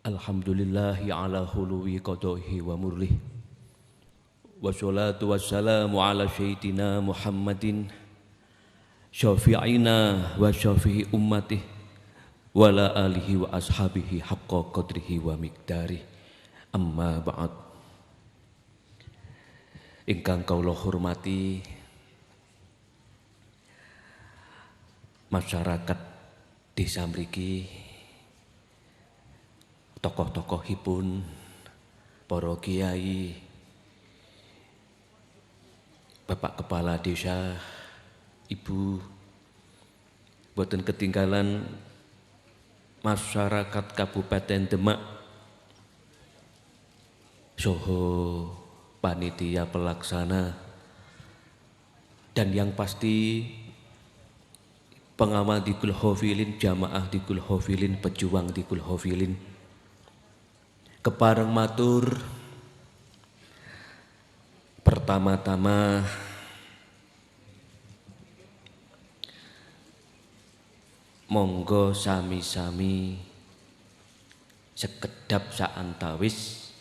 Alhamdulillahi ala huluwi qadaihi wa murlih. Wassalatu wassalamu ala sayyidina Muhammadin syafi'ina wa syafi'i ummatih wa ala alihi wa ashabihi haqqa qadrihi wa miqdarih. Amma ba'd. Ingkang kawula hormati masyarakat desa mriki, tokoh-tokohipun, para kiai, Bapak Kepala Desa, Ibu, boten ketinggalan masyarakat Kabupaten Demak, soho panitia pelaksana, dan yang pasti pengawal di Kulhofilin, jamaah di Kulhofilin, pejuang di Kulhofilin. Kepareng matur, pertama-tama monggo sami-sami sekedap saantawis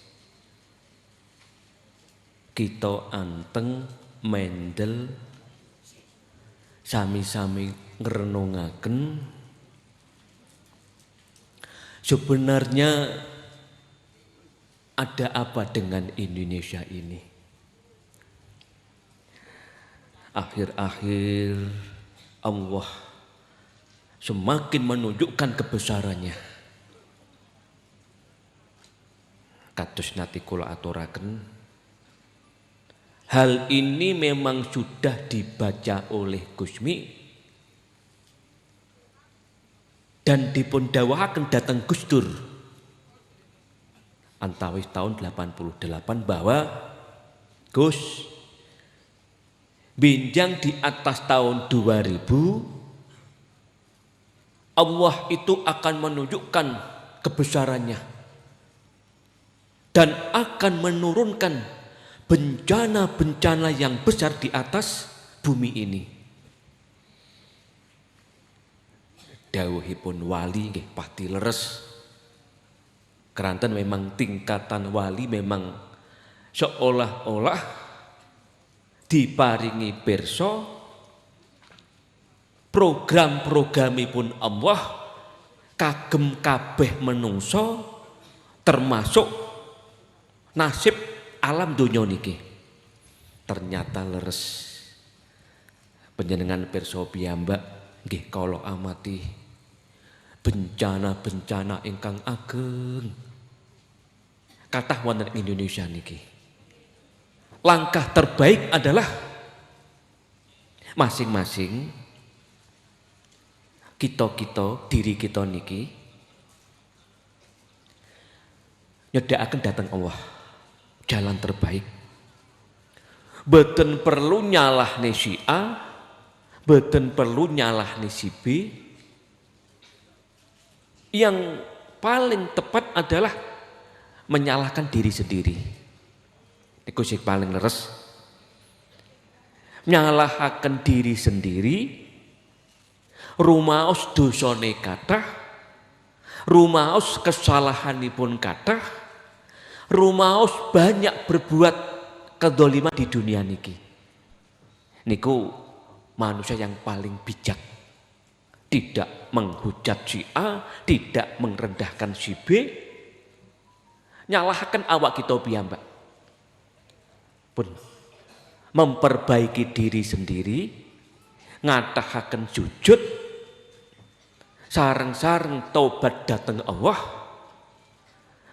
kita anteng mendel sami-sami ngrenungaken sebenarnya ada apa dengan Indonesia ini. Akhir-akhir Allah semakin menunjukkan kebesarannya. Kados nate kula aturaken, hal ini memang sudah dibaca oleh Gusmi dan dipun dawuhaken dhateng Gus Dur antawis tahun 88 bahwa Gus binjang di atas tahun 2000 Allah itu akan menunjukkan kebesarannya dan akan menurunkan bencana-bencana yang besar di atas bumi ini. Dawuhipun wali nggih pati leres. Keranten memang tingkatan wali memang seolah-olah diparingi pirsa program-programipun Allah kagem kabeh menungso termasuk nasib alam donya niki. Ternyata leres panjenengan pirsa piyambak nggih kala amati bencana-bencana ingkang ageng kathah wonten Indonesia niki. Langkah terbaik adalah masing-masing kita diri kita niki nyedhakaken dhateng Allah jalan terbaik. Boten perlu nyalahne si A, boten perlu nyalahne si B. Yang paling tepat adalah menyalahkan diri sendiri. Iku sing paling leres. Nyalahaken diri sendiri, rumaos dosane kathah, rumaos kesalahanipun kathah, rumaos banyak berbuat kedzaliman di dunia niki. Niku manusia yang paling bijak. Tidak menghujat si A, tidak merendahkan si B, nyalahkan awak kita piyambak. Pun memperbaiki diri sendiri, ngatahaken sujud, sareng-sareng taubat dateng Allah,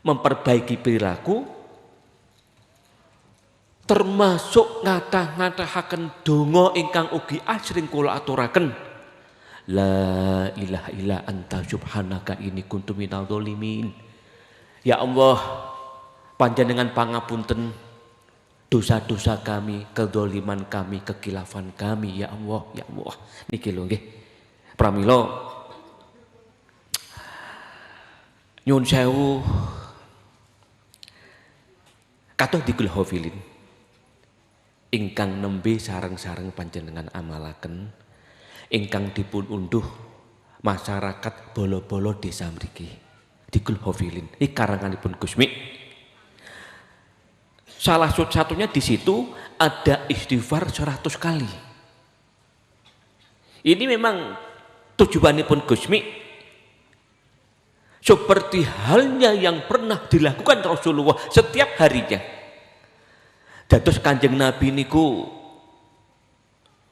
memperbaiki perilaku, termasuk ngatahaken donga ingkang ugi asring kula aturaken. La ilaha illa anta subhanaka inni kuntu minadz dzalimin. Ya Allah, panjenengan pangapunten dosa-dosa kami, kedzaliman kami, kekilafan kami, ya Allah, ya Allah. Niki lho nggih. Pramila nyuwun sewu kathah dikulhofilin ingkang nembe sareng-sareng panjenengan amalaken ingkang dipun unduh masyarakat bolo-bolo desa mriki. Dikul Hafilin. Ini karanganipun Gusmi. Salah satunya di situ ada istighfar 100 kali. Ini memang tujuanipun Gusmi seperti halnya yang pernah dilakukan Rasulullah setiap harinya. Dados Kanjeng Nabi niku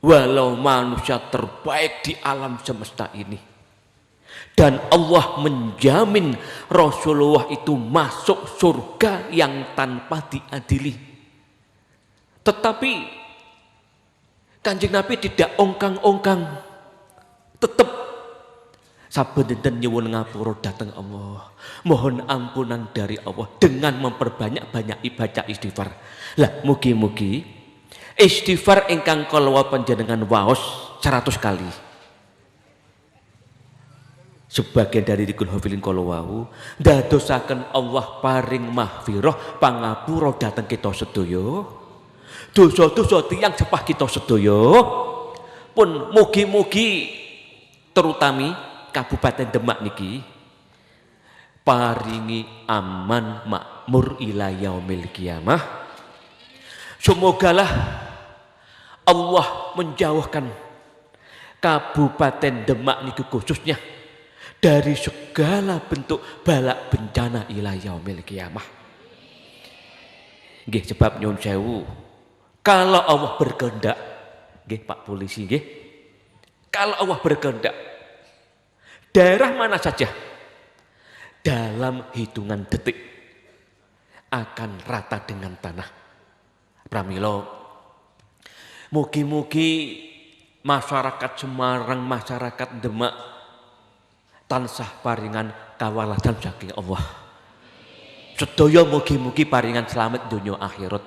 walau manusia terbaik di alam semesta ini, dan Allah menjamin Rasulullah itu masuk surga yang tanpa diadili. Tetapi Kanjeng Nabi tidak ongkang-ongkang, tetap saben dinten nyuwun ngapura dhateng Allah, mohon ampunan dari Allah dengan memperbanyak-banyak baca istighfar. Lah mugi-mugi istighfar ingkang kala panjenengan waos 100 kali. Sebagian dari dikul hafilin kala wau ndadosaken Allah paring mahfirah pangapura dhateng kita sedaya. Dosa-dosa tiyang sepah kita sedaya pun mugi-mugi terutami Kabupaten Demak niki paringi aman makmur ila yaumil kiamah. Semogalah Allah menjauhkan Kabupaten Demak niki khususnya dari segala bentuk balak bencana ila yaumil kiamah. Nggih, sebab nyuwun sewu, kalau Allah berkehendak, nggih Pak Polisi nggih, kalau Allah berkehendak daerah mana saja dalam hitungan detik akan rata dengan tanah. Pramila mugi-mugi masyarakat Semarang, masyarakat Demak tansah paringan kawaladan saking Allah. Sedaya mugi-mugi paringan selamat dunia akhirat.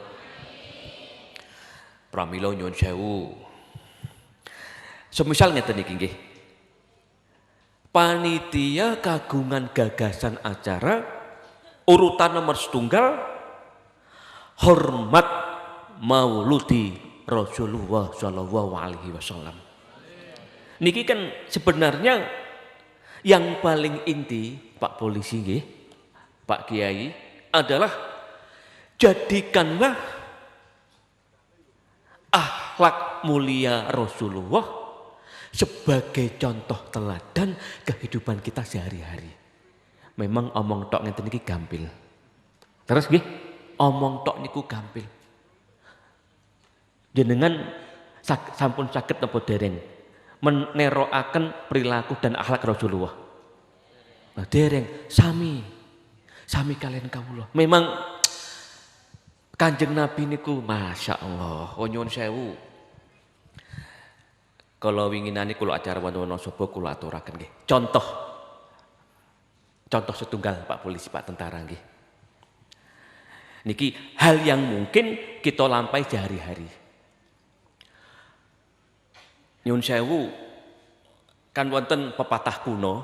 Pramila nyuwun sewu, semisal ngeten iki nggih, panitia kagungan gagasan acara urutan nomor setunggal hormat mauludi Rasulullah Shallallahu Alaihi Wasallam. Niki kan sebenarnya yang paling inti Pak Polisi nggih, Pak Kiai, adalah jadikanlah akhlak mulia Rasulullah sebagai contoh teladan kehidupan kita sehari-hari. Memang omong tok ngeten iki gampil. Terus nggih, omong tok niku gampil. Jenengan sampun saged napa dereng menerokaken perilaku dan akhlak Rasulullah? Nah, dereng sami kalian kawula. Memang Kanjeng Nabi niku Masya Allah, nyuwun sewu. Kalau winginane kula acara wonten Wonosobo kula aturaken nggih. Contoh setunggal Pak Polisi, Pak Tentara nggih. Niki hal yang mungkin kita lampai sehari-hari. Nyuwun sewu, kan wonten pepatah kuno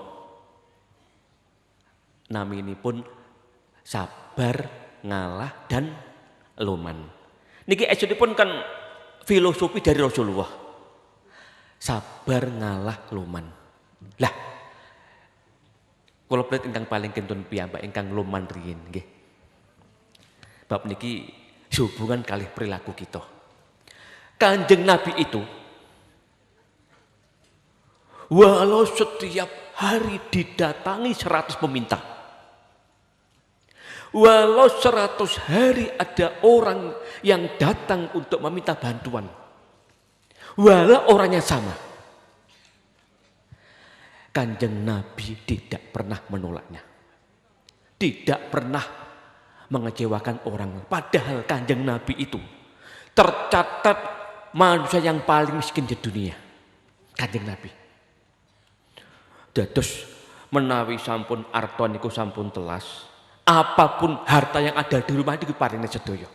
naminipun sabar, ngalah, dan luman. Niki aslinipun kan filosofi dari Rasulullah. Sabar, ngalah, luman. Lah, kula prit ingkang paling kentun piyambak ingkang luman riyin nggih. Bab niki sehubungan kalih perilaku kita. Kanjeng Nabi itu walau setiap hari didatangi 100 peminta, walau 100 hari ada orang yang datang untuk meminta bantuan, walau orangnya sama, Kanjeng Nabi tidak pernah menolaknya, tidak pernah mengecewakan orang. Padahal Kanjeng Nabi itu tercatat manusia yang paling miskin di dunia, Kanjeng Nabi. Dados menawi sampun arta niku sampun telas, apapun harta yang ada di rumah niku paringe sedaya.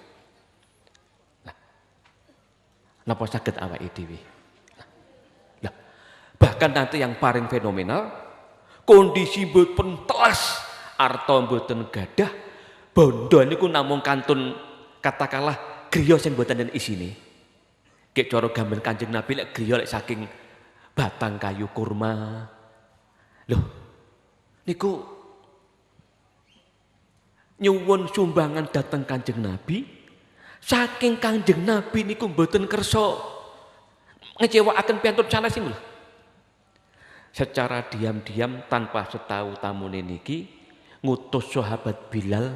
Nah, napa saged awake dhewe? Nah, bahkan nanti yang paling fenomenal, kondisi mboten telas, arta mboten gadah, bondo niku namung kantun katakanlah griya sing mboten isine. Kek cara gambar Kanjeng Nabi lek griya lek saking batang kayu kurma. Loh, niku nyuwun sumbangan dateng Kanjeng Nabi, saking Kanjeng Nabi niku mboten kersa ngecewakaken piyantun sanes niku lho. Secara diam-diam tanpa setahu tamune niki ngutus sahabat Bilal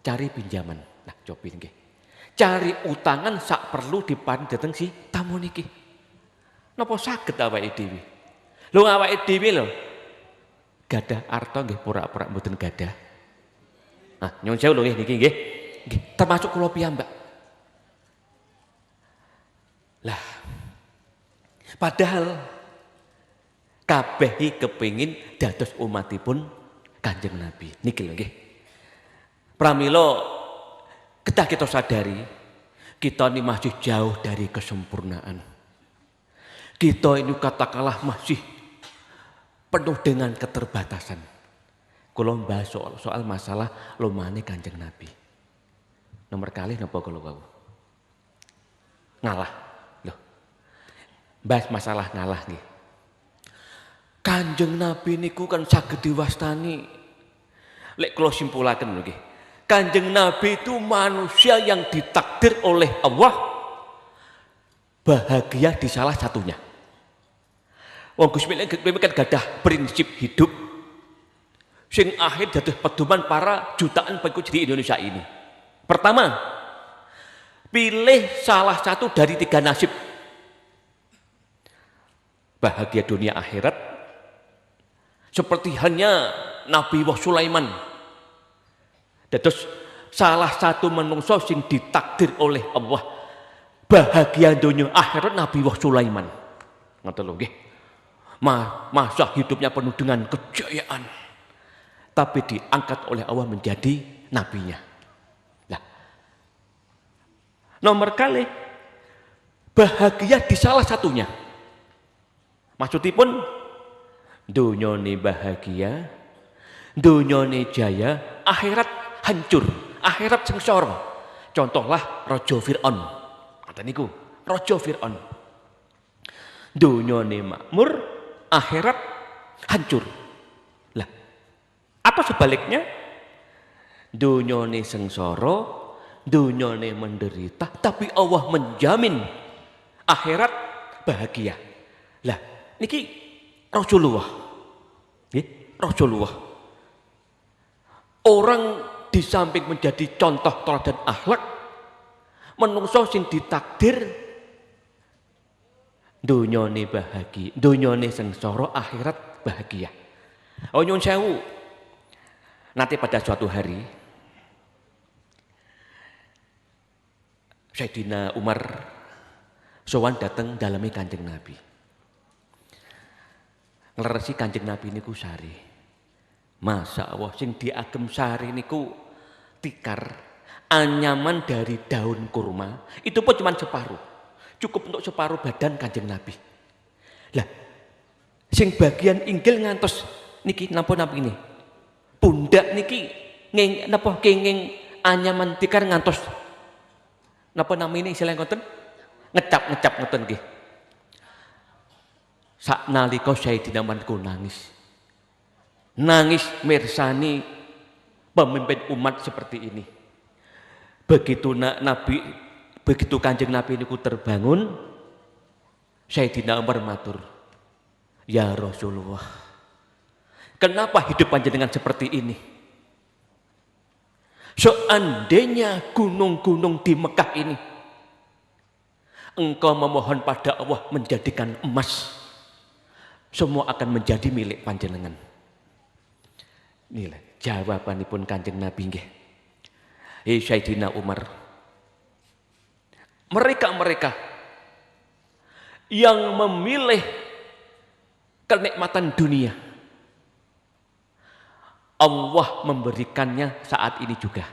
cari pinjaman. Nah, coba nggih. Cari utangan sak perlu diparing dateng si tamu niki. Napa saged awake dhewe? Lho awake dhewe lho gadah arta nggih pura-pura mboten gadah. Nah, nyuwun sewu lho nggih niki nggih. Nggih, termasuk kula piyambak. Lah, padahal kabeh kepengin dados umatipun Kanjeng Nabi. Niki lho nggih. Pramila kedah kita sadari kita ini masih jauh dari kesempurnaan. Kita ini katakanlah masih penuh dengan keterbatasan. Kula bahas soal masalah lumane Kanjeng Nabi. Nomor kali napa kula wau? Ngalah. Loh. Bahas masalah ngalah nggih. Kanjeng Nabi niku kan saged diwastani. Lek kula simpulaken lho nggih. Kanjeng Nabi itu manusia yang ditakdir oleh Allah bahagia di salah satunya. Wong Gus Milik kan gadah prinsip hidup sing akhir dados pedoman para jutaan pengikut di Indonesia ini. Pertama, pilih salah satu dari 3 nasib. Bahagia dunia akhirat seperti halnya Nabi Sulaiman. Dados salah satu menungso sing ditakdir oleh Allah bahagia dunia akhirat Nabi Sulaiman. Ngoten lho nggih. Masa hidupnya penuh dengan kejayaan. Tapi diangkat oleh Allah menjadi nabinya. Nah. Nomor kali bahagia di salah satunya. Maksudipun dunyane bahagia, dunyane jaya, akhirat hancur, akhirat sengsara. Contohlah Raja Fir'aun. Kata niku, Raja Fir'aun. Dunyane makmur, akhirat hancur. Lah, apa sebaliknya? Dunyane sengsara, dunyane menderita, tapi Allah menjamin akhirat bahagia. Lah, niki Rasulullah. Nggih, Rasulullah. Orang di samping menjadi contoh teladan akhlak, menungso sing ditakdir dunyane bahagia, dunyane sengsara, akhirat bahagia. Oh nyun sewu. Nanti pada suatu hari Sayyidina Umar sowan dateng daleme Kanjeng Nabi. Ngleresi Kanjeng Nabi niku sari. Masya Allah, sing diagem sari niku tikar, anyaman dari daun kurma, itu pun cuma separuh. Cukup untuk separuh badan Kanjeng Nabi. Lah, sing bagian inggil ngantos niki napa ini? Pundak niki napa kenging anyaman tikar ngantos napa namine istilah ngoten? Ngecap ngoten nggih. Saknalika Sayyidina Umar nangis. Nangis mirsani pemimpin umat seperti ini. Begitu Nabi, begitu Kanjeng Nabi niku terbangun, Sayyidina Umar matur, "Ya Rasulullah, kenapa hidup panjenengan seperti ini? Seandainya gunung-gunung di Mekah ini engkau memohon pada Allah menjadikan emas, semua akan menjadi milik panjenengan." Inilah jawabanipun Kanjeng Nabi nggih. Sayyidina Umar. Mereka-mereka yang memilih kenikmatan dunia, Allah memberikannya saat ini juga.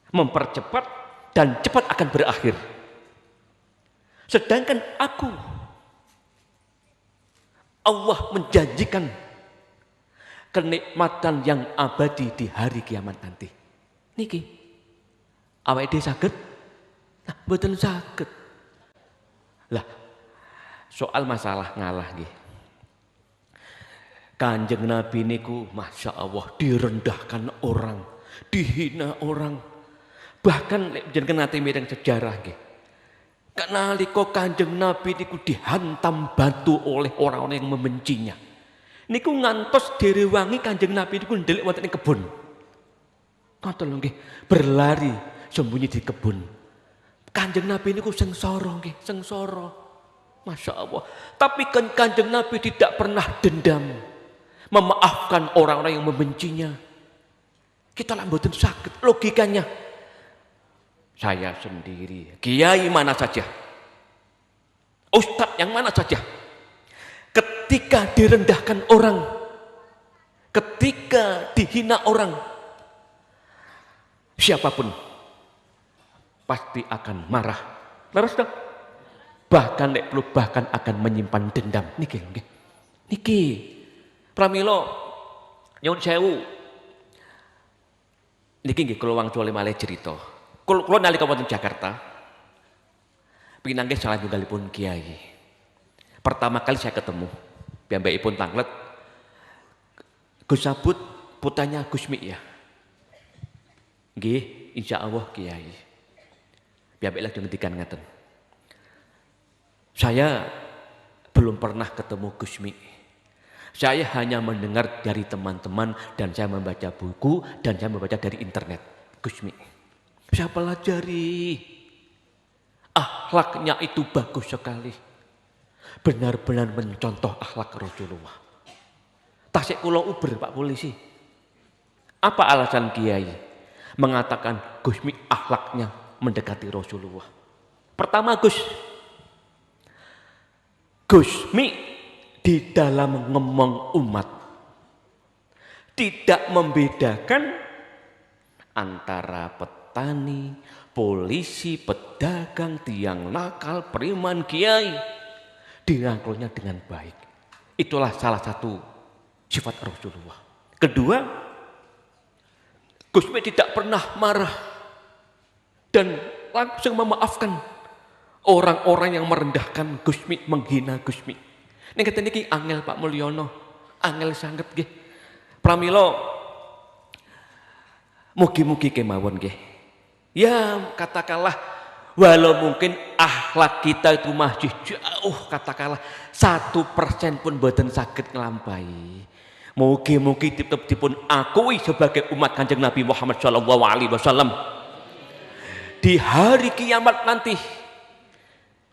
Mempercepat dan cepat akan berakhir. Sedangkan aku, Allah menjanjikan kenikmatan yang abadi di hari kiamat nanti. Niki, awake dhewe saged? Nah, mboten saged. Lah, soal masalah ngalah nggih. Kanjeng Nabi niku Masya Allah direndahkan orang, dihina orang. Bahkan jenengan nate mireng sejarah nggih. Nalika Kanjeng Nabi niku dihantam batu oleh orang-orang yang membencinya. Niku ngantos direwangi Kanjeng Nabi niku ndelik wonten ing kebun. Ngoten lho nggih, berlari sembunyi di kebun. Kanjeng Nabi niku sengsara nggih, sengsara. Masya Allah. Tapi kan Kanjeng Nabi tidak pernah dendam, memaafkan orang-orang yang membencinya. Kita lah mboten sakit logikanya. Saya sendiri, kiai mana saja, ustadz yang mana saja, ketika direndahkan orang, ketika dihina orang, siapapun pasti akan marah. Leres dong? Bahkan akan menyimpan dendam. Niki. Pramila nyuwun sewu. Niki nggih kula wangsul malih cerita. Kula nalika wonten Jakarta pinanggih salah tunggalipun kiai. Pertama kali saya ketemu piyambakipun tanglet Gus Sabut putranya Gus Mi ya. Nggih, insyaallah kiai. Piyambak lagi ngendikan ngaten. Saya belum pernah ketemu Gus Mi. Saya hanya mendengar dari teman-teman dan saya membaca buku dan saya membaca dari internet. Gus Mi. Saya pelajari. Akhlaknya itu bagus sekali. Benar-benar mencontoh akhlak Rasulullah. Tasik kula uber Pak Polisi. Apa alasan kiai mengatakan Gus Mi akhlaknya mendekati Rasulullah? Pertama Gus Mi di dalam ngomong umat tidak membedakan antara petani, polisi, pedagang, tiang nakal, preman, kiai. Dirangkulnya dengan baik. Itulah salah satu sifat Rasulullah. Kedua, Gus Mi tidak pernah marah dan langsung memaafkan orang-orang yang merendahkan Gus Mi, menghina Gus Mi. Ning keten iki angel Pak Mulyono, angel sanget nggih. Pramila mugi-mugi kemawon nggih. Ya katakanlah walau mungkin akhlak kita itu masih jauh, katakanlah 1% pun boten saged nglampahi. Mugi-mugi tetep dipun akui sebagai umat Kanjeng Nabi Muhammad sallallahu alaihi wasallam. Di hari kiamat nanti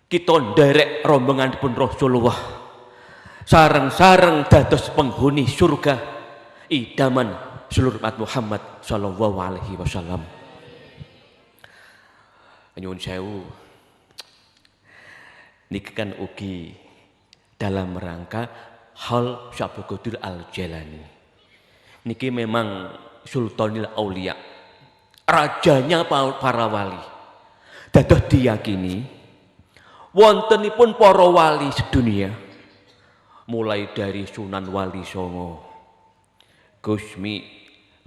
kita nderek rombongan pun Rasulullah. Sareng-sareng dados penghuni surga idaman seluruh umat Muhammad sallallahu alaihi wasallam. Nyuwun sewu. Niki kan ugi dalam rangka hal Syabul Qadir Al-Jailani. Niki memang Sultanil Aulia, rajanya para wali. Dados diyakini wontenipun para wali sedunia, mulai dari Sunan Wali Songo, Gus Mi,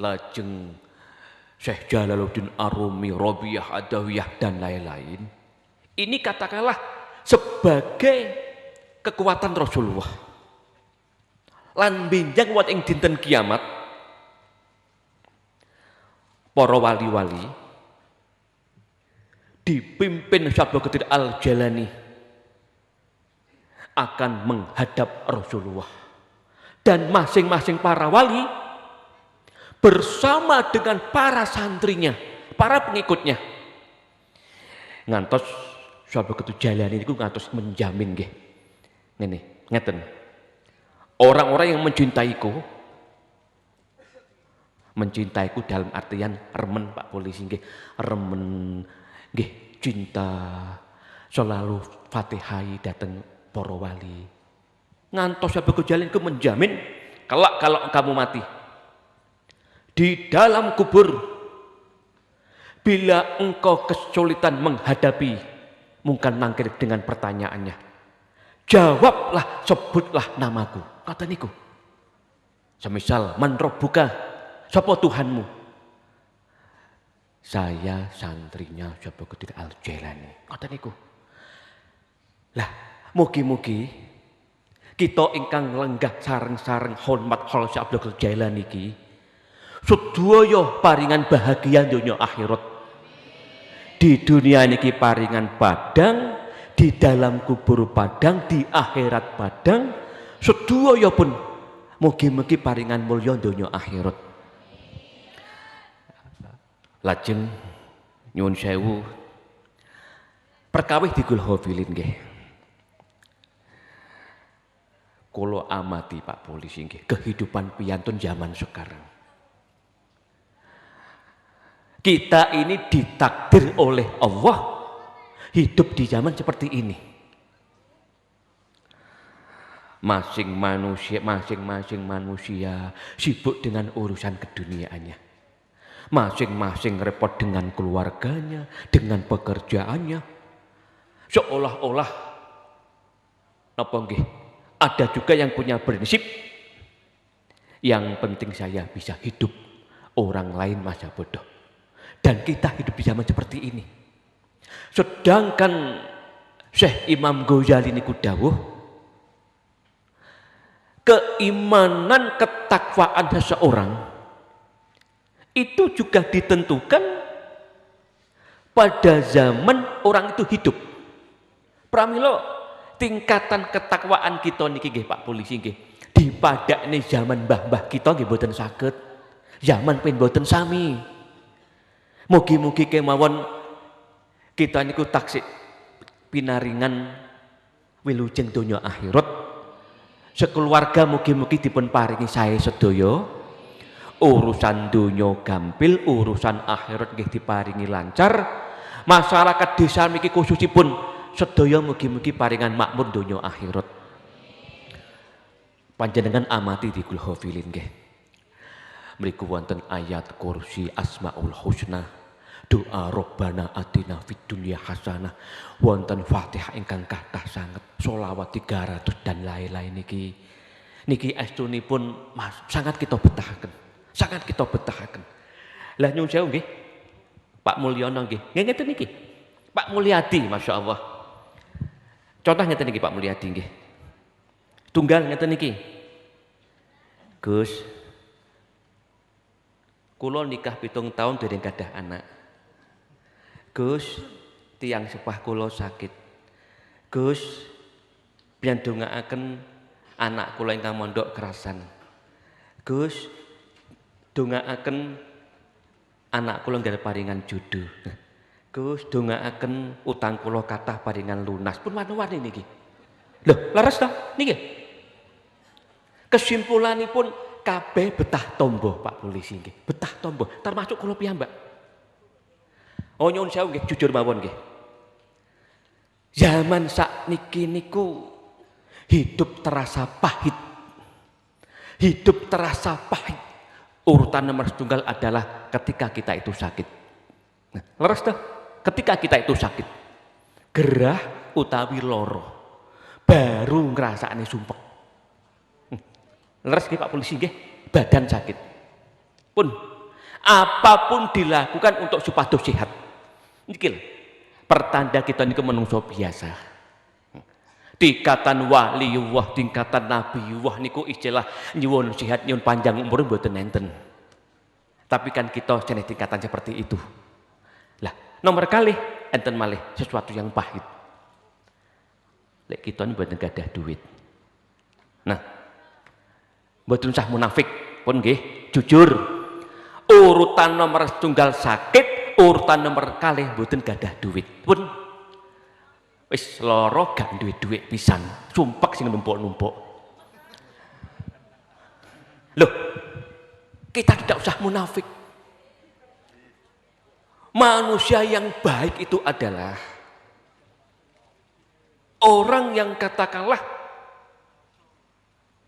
lajeng Syekh Jalaluddin Arumi, Robiah Adawiyah dan lain-lain. Ini katakanlah sebagai kekuatan Rasulullah. Lan benjang wonten ing dinten kiamat para wali-wali dipimpin Syabul Qadir Al-Jailani akan menghadap Rasulullah. Dan masing-masing para wali bersama dengan para santrinya, para pengikutnya. Ngantos Syabul Qadir Jailani niku ngantos menjamin nggih. Ngene, ngeten. Orang-orang yang mencintaiku dalam artian remen Pak Polisi nggih, remen nggih, cinta selalu Fatihai datang para wali. Ngantos Syabul Qadir Jailani ku menjamin kelak kalau kamu mati di dalam kubur, bila engkau kesulitan menghadapi Mungkar Nakir dengan pertanyaannya, jawablah, sebutlah namaku. Kata niku. Semisal man rabbuka, sapa Tuhanmu? Saya santrinya Syabul Qadir Al-Jailani. Kata niku. Lah, mugi-mugi kita ingkang lenggah sareng-sareng hormat hol Syabul Qadir Jailani iki Sedaya paringan bahagia donya akhirat. Di dunia niki paringan padang, di dalam kubur padang, di akhirat padang. Sedaya pun mugi-mugi paringan mulya donya akhirat. Lajeng nyuwun sewu perkawis digul hafilin nggih. Kula amati Pak Polisi nggih kehidupan piyantun zaman sekarang. Kita ini ditakdir oleh Allah hidup di zaman seperti ini. Masing-masing manusia sibuk dengan urusan keduniaannya. Masing-masing repot dengan keluarganya, dengan pekerjaannya. Seolah-olah napa nggih? Ada juga yang punya prinsip yang penting saya bisa hidup, orang lain masa bodoh. Dan kita hidup di zaman seperti ini. Sedangkan Syekh Imam Ghazali niku dawuh, keimanan ketakwaan seseorang itu juga ditentukan pada zaman orang itu hidup. Pramila tingkatan ketakwaan kita niki nggih Pak Polisi nggih dipadakne zaman mbah-mbah kita nggih mboten saged. Zaman pen mboten sami. Mugi-mugi kemawon kita niku taksih pinaringan wilujeng donya akhirat. Sekeluarga mugi-mugi dipun paringi sae sedaya. Urusan donya gampil, urusan akhirat nggih diparingi lancar. Masyarakat desa niki khususipun sedaya mugi-mugi paringan makmur donya akhirat. Panjenengan amati di kul hafilin nggih. Mriku wonten ayat kursi Asmaul Husna, doa Rabbana atina fid dunya hasanah, wonten Fatihah ingkang kathah sanget, sholawat 300 dan lain-lain niki estunipun sangat kita betahaken. Sangat kita betahaken. Lah nyuwun sewu nggih. Pak Mulyono nggih. Ngeten niki. Pak Mulyadi masyaallah. Contoh ngeten niki Pak Mulyadi nggih. Tunggal ngeten niki. Gus, kula nikah 7 tahun dereng gadah anak. Gus, tiyang sepah kula sakit. Gus, pian dongaaken anak kula ingkang mondok kerasan. Gus, dongaaken anak kula nggih paringan jodoh. Gus, dongaaken utang kula kathah paringan lunas. Pun warna-warni niki. Lho, leres to niki. Kesimpulanipun kabeh betah tombo Pak Polisi nggih. Betah tombo, termasuk kula piyambak. Oh nyuwun sewu nggih, jujur mawon nggih. Zaman sakniki niku hidup terasa pahit. Hidup terasa pahit. Urutan nomor setunggal adalah ketika kita itu sakit. Nah, leres tuh. Ketika kita itu sakit, gerah utawi loro, baru ngrasakne sumpek. Leres nggih Pak Polisi nggih, badan sakit. Pun apapun dilakukan untuk supados sehat. Niki pertanda kita niku menungso biasa. Tingkatan waliullah, tingkatan nabiullah niku istilah nyuwun sehat, nyuwun panjang umur mboten enten. Tapi kan kita jeneng tingkatan seperti itu. Lah, nomor kalih enten malih sesuatu yang pahit. Lek kita ini mboten gadah duit. Nah, mboten usah munafik pun nggih, jujur. Urutan nomor setunggal sakit, urutan nomor kalih mboten gadah duit. Pun wis lara gak duwe duit pisan, sumpek sing numpuk-numpuk. Loh, kita tidak usah munafik. Manusia yang baik itu adalah orang yang katakanlah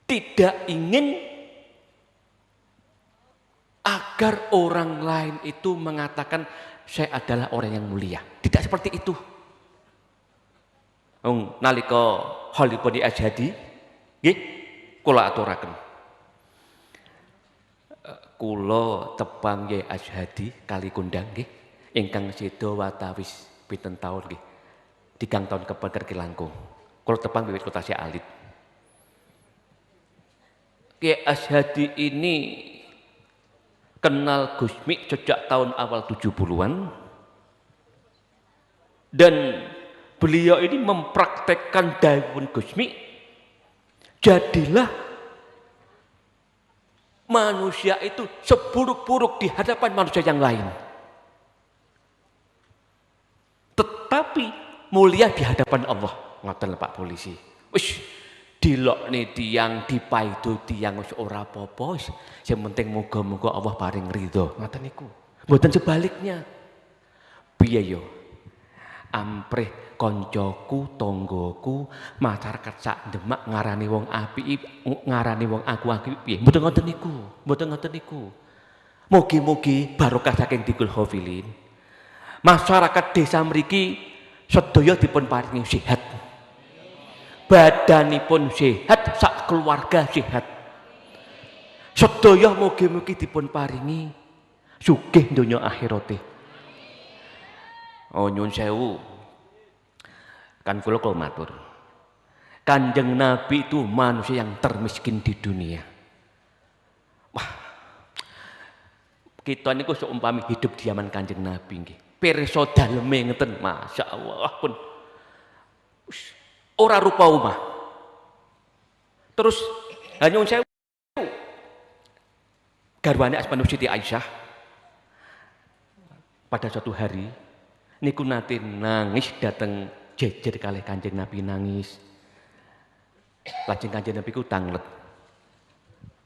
tidak ingin agar orang lain itu mengatakan saya adalah orang yang mulia. Tidak seperti itu. Nalika Khalifah Asyhadi nggih kula aturaken. Kula tepang nggih Asyhadi kali kondang nggih ingkang seda watawis 7 taun nggih. 3 tahun kepengker langkung. Kula tepang wiwit kota Syekh Alit. Kiai Asyhadi ini kenal Gusmi sejak tahun awal 70-an, dan beliau ini mempraktekkan dawuh Gusmi, jadilah manusia itu seburuk-buruk di hadapan manusia yang lain, tetapi mulia di hadapan Allah. Ngoten Pak Polisi. Wis dilok nih tiang dipaidu tiang wis ora apa-apa, sing penting muga-muga Allah paring ridho. Ngoten niku. Mboten sebaliknya. Piye yo? Amprih koncoku, tonggoku, masyarakat sak Demak ngarani wong apik, ngarani wong aku piye? Mboten ngoten niku. Mboten ngoten niku. Mugi-mugi barokah saking Dikul Hafilin. Masyarakat desa mriki sedaya dipun paringi sehat. Badanipun sehat, sak keluarga sehat. Sedaya mugi-mugi dipun paringi sugih donya akhirate. Oh nyun sewu. Kan kula matur. Kanjeng Nabi itu manusia yang termiskin di dunia. Wah. Kita niku seumpami hidup di zaman Kanjeng Nabi nggih. Pirsa daleme ngeten, masyaallah pun. Ora rupa omah. Terus nyun sewu garwane Asmanul Siti Aisyah pada suatu hari niku nate nangis dateng jejer kalih Kanjeng Nabi nangis. Lajeng Kanjeng Nabi ku tanglet.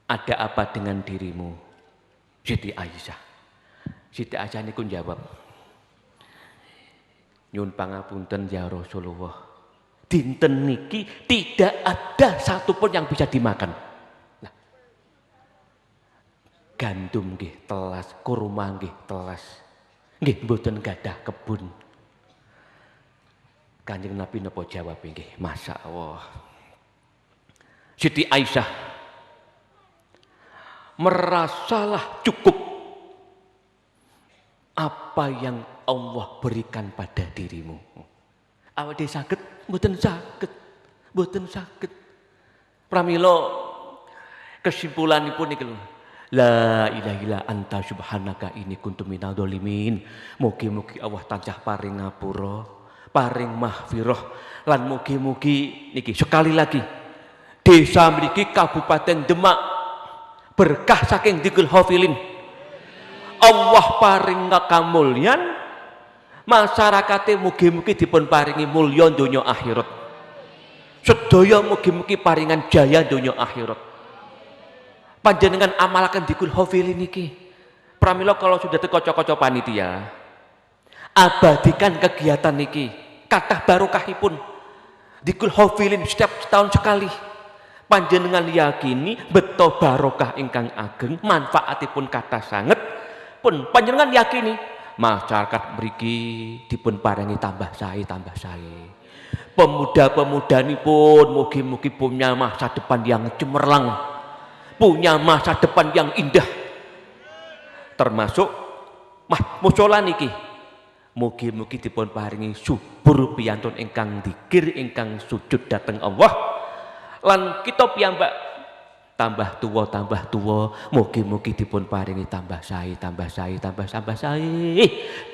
Ada apa dengan dirimu, Siti Aisyah? Siti Aisyah niku jawab, nyun pangapunten ya Rasulullah. Dinten niki tidak ada satupun yang bisa dimakan. Nah, gandum nggih telas, kurma nggih telas. Nggih mboten gadah kebun. Kanjeng Nabi napa jawab nggih? Masyaallah. Siti Aisyah merasalah cukup apa yang Allah berikan pada dirimu. Awake saged mboten saged. Mboten saged. Pramila kesimpulanipun niki lho. La ilaha illa anta subhanaka inni kuntu minadz dzalimin. Mugi-mugi Allah tansah paring ngapura, paring mahfirah lan mugi-mugi niki sekali lagi desa mriki Kabupaten Demak berkah saking Dikul Hafilin. Allah paring kamulyan, masyarakate mugi-mugi dipun paringi mulya donya akhirat. Sedaya mugi-mugi paringan jaya donya akhirat. Panjenengan amalaken Dikul Hafilin niki. Pramila kalau sudah teko-kocok panitia, abadikan kegiatan niki. Kathah barokahipun. Dikul Hafilin setiap setahun sekali. Panjenengan yakini beto barokah ingkang ageng, manfaatipun kathah sanget. Pun panjenengan yakini masyarakat mriki dipun paringi tambah sae. Pemuda-pemudanipun mugi-mugi punya masa depan yang cemerlang, punya masa depan yang indah. Termasuk mushola niki mugi-mugi dipun paringi subur piyantun ingkang dzikir, ingkang sujud dhateng Allah. Lan kita piyambak tambah tua, mugi-mugi dipun paringi tambah sae,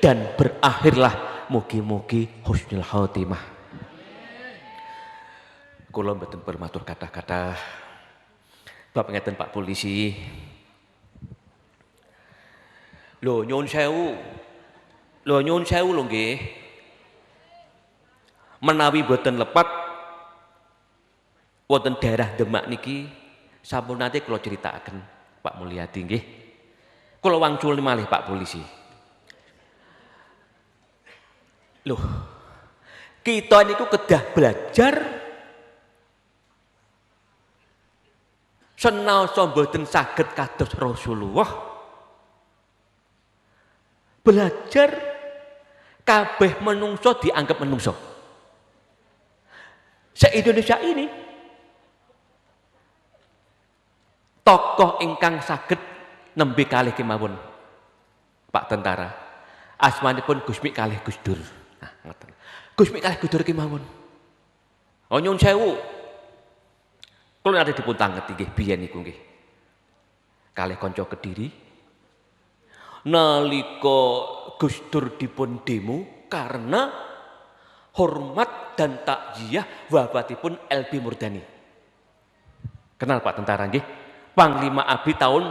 dan berakhirlah mugi-mugi husnul khotimah. Kula mboten bermatur kata-kata. Bapak ngeten Pak Polisi. Lho nyun sewu lho nggih. Menawi boten lepat wonten daerah Demak niki sampun nate kula critakaken Pak Mulyadi nggih. Kula wangsul malih Pak Polisi. Loh, kita niku kedah belajar senaosa mboten saged kados Rasulullah. Belajar kabeh menungso dianggap menungso. Se-Indonesia ini tokoh ingkang saged nembe kalih kemawon Pak Tentara. Asmanipun Gusmi kalih Gus Dur. Nah, ngoten. Gusmi kalih Gus Dur kemawon. Oh nyun sewu. Kula nate dipun tanget nggih biyen niku nggih. Kalih kanca Kediri nalika Gus Dur dipun demo karena hormat dan takziah wafatipun LB Murdani. Kenal Pak Tentara nggih? Panglima ABRI tahun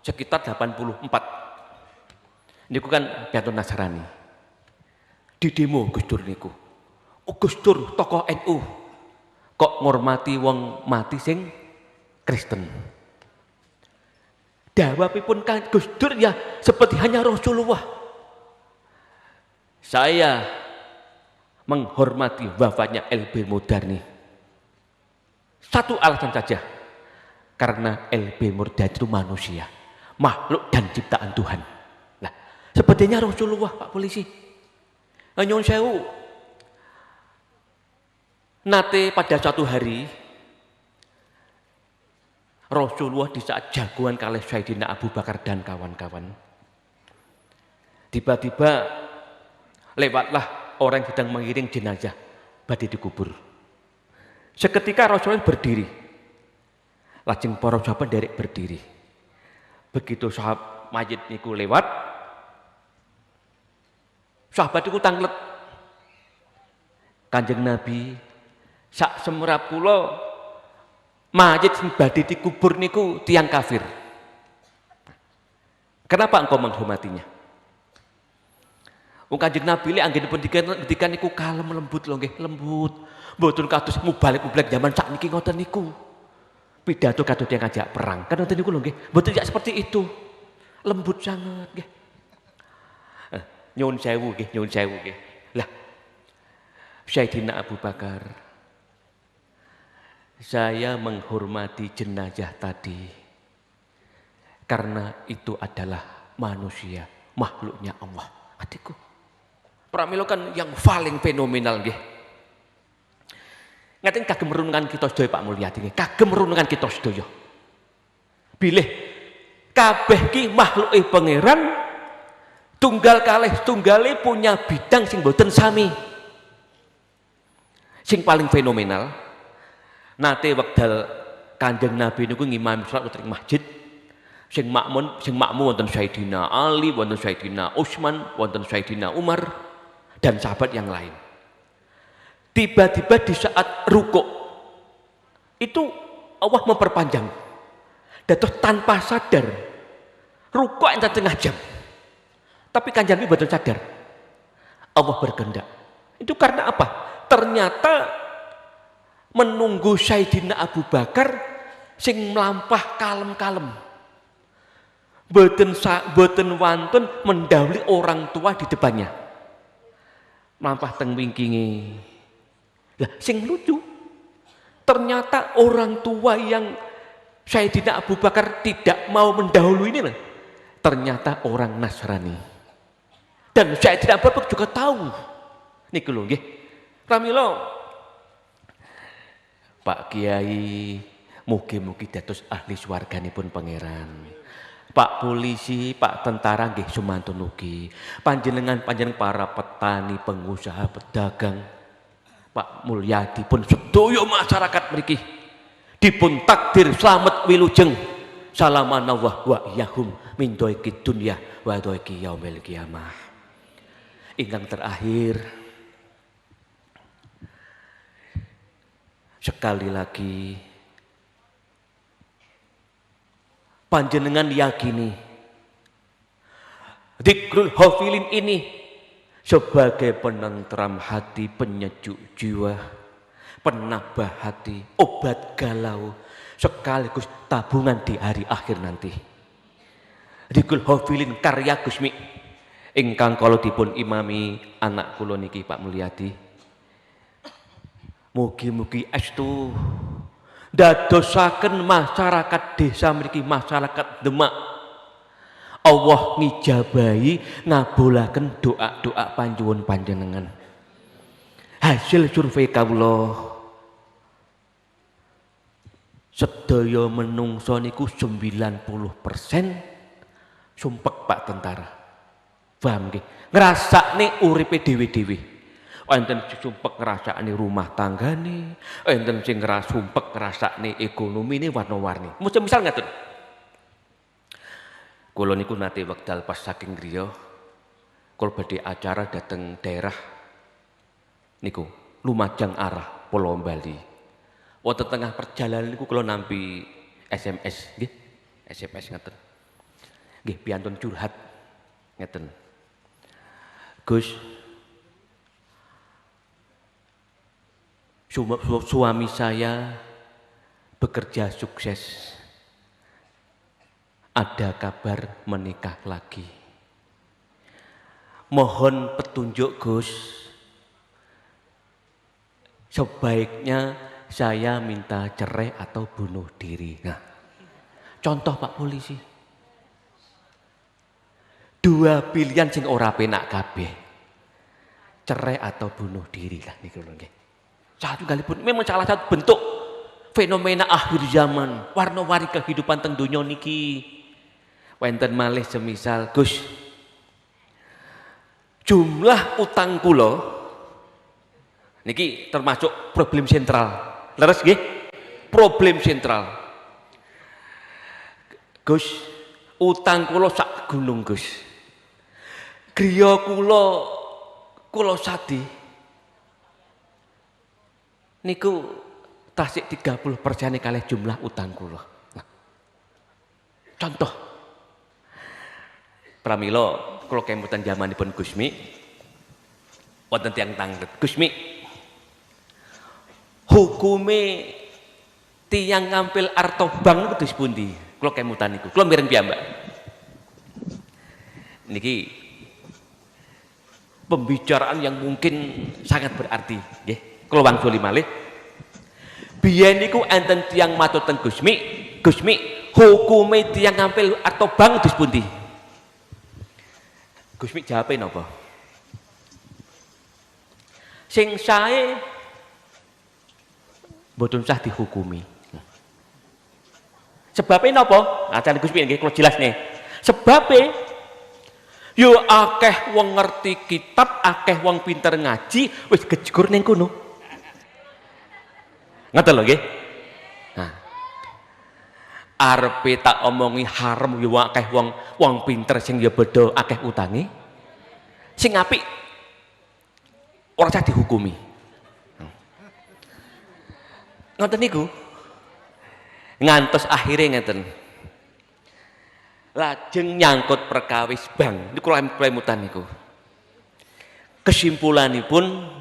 sekitar 84. Niku kan Piantun Nasrani. Di demo Gus Dur niku. Oh, Gus Dur tokoh NU. Kok ngormati wong mati sing Kristen. Dawapipun kan Gus Dur ya seperti hanya Rasulullah. Saya menghormati wafatnya LB Murdani. Satu alasan saja. Karena LB Murdani itu manusia, makhluk dan ciptaan Tuhan. Nah, sepertinya Rasulullah, Pak Polisi. Nyuwun sewu. Nate pada suatu hari Rasulullah di saat jagoan kalih Sayyidina Abu Bakar dan kawan-kawan. Tiba-tiba lewatlah orang yang sedang mengiring jenazah badhe dikubur. Seketika Rasulullah berdiri. Lajeng para sahabat derek berdiri. Begitu sahabat mayit niku lewat, sahabat niku tanglet. Kanjeng Nabi sak semrap kula mayit sing badhe dikubur niku tiyang kafir. Kenapa engkau menghormatinya? Wong Kanjeng Nabi lek anggenipun ngendikan niku kalem lembut lho nggih, lembut. Mboten kados mubalek-mubalek zaman sakniki ngoten niku. Pidato kados yang ngajak perang. Kan ngoten niku lho nggih. Mboten jak seperti itu. Lembut sangat nggih. Nyuwun sewu nggih, nyuwun sewu nggih. Lah Sayyidina Abu Bakar, saya menghormati jenazah tadi karena itu adalah manusia, makhluknya Allah. Adikku, pramila kan yang paling fenomenal nggih. Ngaten kagem renungan kita sedaya Pak Mulyadi nggih, kagem renungan kita sedaya. Bilih kabeh ki makhluke pangeran tunggal kalih tunggale punya bidang sing boten sami. Sing paling fenomenal nate wekdal Kanjeng Nabi niku ngimami salat wonten masjid, sing makmum wonten Sayyidina Ali, wonten Sayyidina Utsman, wonten Sayyidina Umar dan sahabat yang lain. Tiba-tiba di saat rukuk itu Allah memperpanjang. Dados tanpa sadar rukuk enten setengah jam. Tapi Kanjeng Nabi boten sadar. Allah berkehendak. Itu karena apa? Ternyata menunggu Sayyidina Abu Bakar sing melampah kalem-kalem. Boten wantun mendahului orang tua di depannya. Melampah teng wingkinge. Lah sing lucu ternyata orang tua yang Sayyidina Abu Bakar tidak mau mendahului ini ternyata orang Nasrani. Dan Sayyidina Abu Bakar juga tahu. Niku lho nggih. Pramila Pak Kiai mugi-mugi dados ahli swarganipun pangeran. Pak Polisi, Pak Tentara nggih sumantun ugi. Panjenengan para petani, pengusaha, pedagang, Pak Mulyadi pun sedaya masyarakat mriki dipun takdir slamet wilujeng salamanallah wa iyyahum min dhaiki dunya wa dhaiki yaumil qiyamah. Ingkang terakhir, sekali lagi panjenengan yakini dzikrul hafilin ini sebagai penentram hati, penyejuk jiwa, penambah hati, obat galau, sekaligus tabungan di hari akhir nanti. Dzikrul hafilin karya Gusmi ingkang kala dipun imami anak kula niki Pak Mulyadi. Mugi-mugi estu dadosaken masyarakat desa mriki, masyarakat Demak, Allah ngijabahi ngabulaken doa-doa panjuwun panjenengan. Hasil survei kawula sedaya menungso niku 90% sumpek Pak Tentara. Paham nggih? Ngrasakne uripe dhewe-dhewe. Enten sing sumpek ngrasakne rumah tanggane, enten sing sumpek ngrasakne ekonomine warna-warni. Misal ngaten. Kula niku nate wekdal pas saking griya kula badhe acara dateng daerah niku Lumajang arah Pulau Bali. Wonten tengah perjalanan niku kula nampi SMS nggih. SMS ngeten. Nggih piantun curhat ngeten. Gus, suami saya bekerja sukses. Ada kabar menikah lagi. Mohon petunjuk Gus. Sebaiknya saya minta cerai atau bunuh diri. Nah, contoh Pak Polisi. Dua pilihan sing ora penak kabeh. Cerai atau bunuh diri lah niku lho nggih. Satu kali pun memang salah satu bentuk fenomena akhir zaman, warna-warni kehidupan teng donya niki. Wonten malih semisal Gus, jumlah utang kula niki termasuk problem sentral. Leres nggih? Problem sentral. Gus, utang kula sak gunung Gus. Griya kula sadi niku tasik 30% kalih jumlah utang kula. Nah, contoh pramila kula kemutan jamanipun Gusmi wonten tiyang tanglet. Gusmi, hukume tiyang ngampil arta bank niku pundi? Kula kemutan niku. Kula mireng piyambak. Niki pembicaraan yang mungkin sangat berarti nggih. Kula wangsuli malih. Biyen niku enten tiyang matur teng Gusmi, Gusmi, hukume tiyang ngampil arta bank pundi? Gusmi jawabe napa? Sing sae mboten usah dihukumi. Sebabnya napa? Acan Gusmi nggih kula jelasne. Sebabe yo akeh wong ngerti kitab, akeh wong pinter ngaji, wis gejegur ning kono. Ngoten lho nggih. Nah. Arepe tak omongi haram yo akeh wong pinter sing ya bodho akeh utange. Sing apik ora usah dihukumi. Ngoten niku. Ngantos akhire ngeten. Lajeng nyangkut perkawis bank. Niku kula klemutan niku. Kesimpulanipun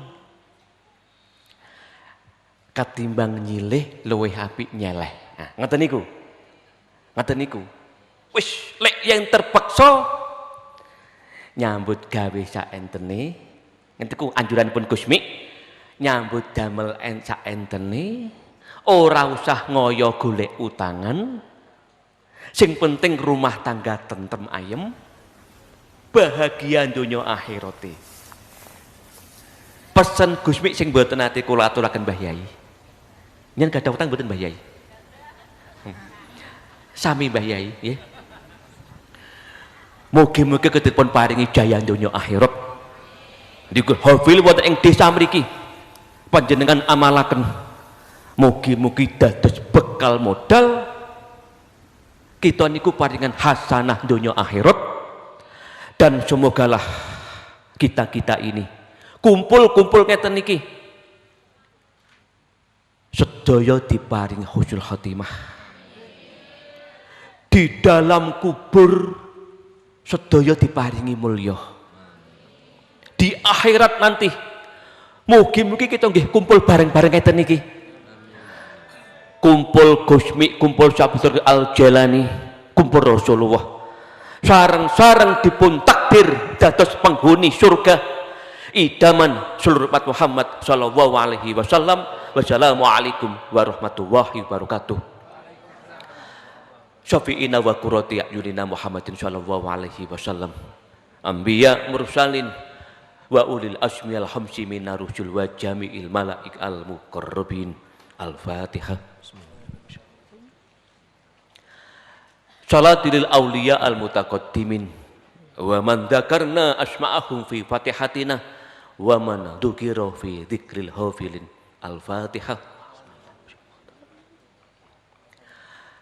katimbang nyilih luwih apik nyeleh. Nah, ngoten niku. Ngoten niku. Wis lek yang terpaksa nyambut gawe saentene, ngentiku anjuranipun Gusmi, nyambut damel saentene, ora usah ngoyo golek utangan. Sing penting rumah tangga tentrem ayem, bahagia donya akhirate. Pesen Gusmi sing mboten nate kula aturaken Mbah Yai. Yen gadah utang mboten Mbah Yai? Sami Mbah Yai nggih. Mugi-mugi kedipun paringi jaya donya akhirat. Niku hafil wonten ing desa mriki. Panjenengan amalaken. Mugi-mugi dados bekal modal kita niku paringan hasanah donya akhirat. Dan semogalah kita-kita ini kumpul-kumpul ngeten niki sedaya diparing husnul khotimah. Di dalam kubur sedaya diparingi mulya. Di akhirat nanti mugi-mugi kita nggih kumpul bareng-bareng ngeten niki. Kumpul Gusmi, kumpul Syabdur Al-Jalani, kumpul Rasulullah. Sareng-sareng dipun takdir dados penghuni surga. Idaman seluruh umat Muhammad sallallahu alaihi wasallam. Wassalamualaikum warahmatullahi wabarakatuh. Syafi'ina wa qurrati a'yunina Muhammadin sallallahu alaihi wasallam. Anbiya mursalin wa ulil asmi al-hamsi minar rusul wa jami'il malaik al-muqarrabin. Al-Fatihah. Salatil awliya al-mutaqaddimin wa man dzakarna asma'ahum fi fatihatina wa man dzukira fi dzikril hafilin. Al-Fatihah.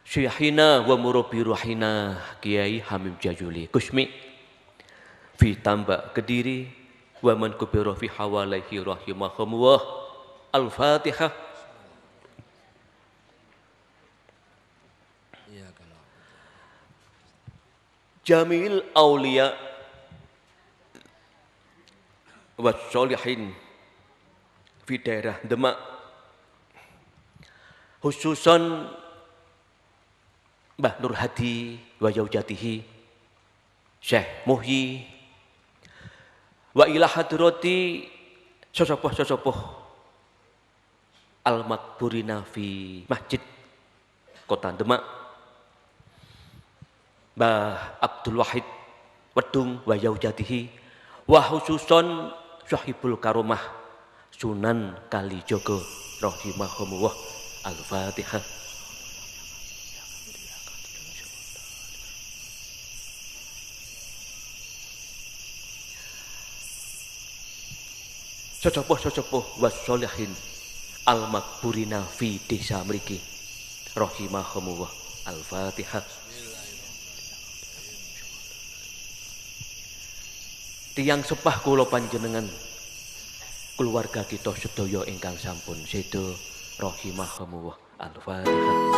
Syekhina wa murabbi ruhina Kiai Hamim Jajuli Kusmi fi Tambak Kediri wa man kubira fi hawalaihi rahimahumullah. Al-Fatihah. Jamil aulia wa sholihin fi daerah Demak, khususan Mbah Nur Hadi wa Yaujatihi Syekh Muhyi wa ila hadrati sesepuh-sesepuh al-makburina fi Masjid Kota Demak, Mbah Abdul Wahid Wedung wa Yaujatihi wa khususan Sahibul Karomah Sunan Kalijogo rahimahumullah. Al-Fatihah. Sesepuh-sesepuh wassolihin al-makburina fi desa mriki rahimahumullah. Al-Fatihah. Tiyang sepah kula panjenengan, keluarga kita sedaya ingkang sampun sedo rahimahumullah. Al-Fatihah.